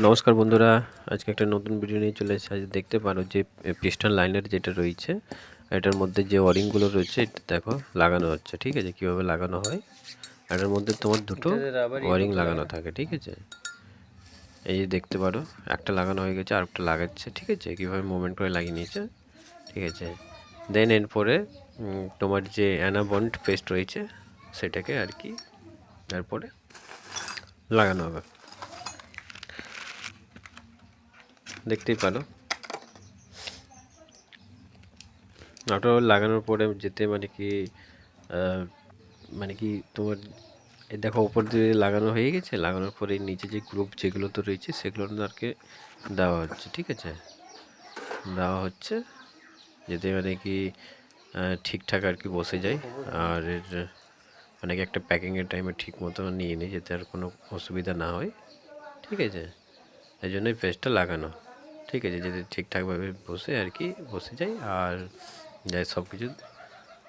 নমস্কার বন্ধুরা, আজকে একটা নতুন ভিডিও নিয়ে চলে এসেছি। আজ দেখতে পারো যে পিস্টন লাইনার যেটা রয়েছে, এটার মধ্যে যে ওয়ারিংগুলো রয়েছে এটা দেখো লাগানো হচ্ছে। ঠিক আছে, কীভাবে লাগানো হয়। এটার মধ্যে তোমার দুটো ওয়ারিং লাগানো থাকে। ঠিক আছে, এই যে দেখতে পারো একটা লাগানো হয়ে গেছে, আর একটা লাগাচ্ছে। ঠিক আছে, কীভাবে মুভমেন্ট করে লাগিয়ে নিয়েছে। ঠিক আছে, দেন এরপরে তোমার যে অ্যানাবন্ড পেস্ট রয়েছে সেটাকে আর কি তারপরে লাগানো হবে। দেখতেই পারো ওটা লাগানোর পরে যেতে মানে কি তোমার দেখো উপর দিয়ে লাগানো হয়ে গেছে। লাগানোর পরে নিচে যে গ্রুপ যেগুলো তো রয়েছে সেগুলো আর কি দেওয়া হচ্ছে। ঠিক আছে, দেওয়া হচ্ছে যাতে কি ঠিকঠাক আর কি বসে যায়। আর এর অনেকে একটা প্যাকিংয়ের টাইমে ঠিক মতো নিয়ে নিই যাতে আর কোনো অসুবিধা না হয়। ঠিক আছে, এই জন্যই পেস্টটা লাগানো। ঠিক আছে, যাতে ঠিকঠাকভাবে বসে আর কি বসে যায়, আর যাই সব কিছু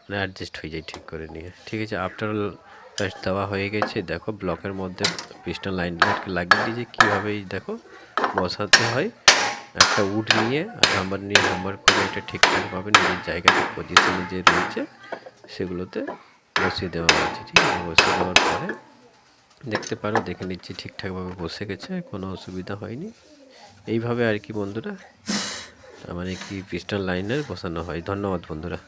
মানে অ্যাডজাস্ট হয়ে যায় ঠিক করে নিয়ে। ঠিক আছে, আফটার পেস্ট দেওয়া হয়ে গেছে। দেখো ব্লকের মধ্যে পিস্টন লাইনটাকে লাগিয়ে দিয়েছে। কীভাবে দেখো বসাতে হয়, একটা উড নিয়ে নাম্বার করে এটা ঠিকঠাকভাবে নিজের জায়গাতে পজিশনে যে রয়েছে সেগুলোতে বসিয়ে দেওয়া হয়েছে। ঠিক আছে, বসিয়ে দেওয়ার পরে দেখতে পারো, দেখে নিচ্ছি ঠিকঠাকভাবে বসে গেছে, কোনো অসুবিধা হয়নি। এইভাবে আর কি বন্ধুরা মানে কি পিস্টন লাইনার বসানো হয়। ধন্যবাদ বন্ধুরা।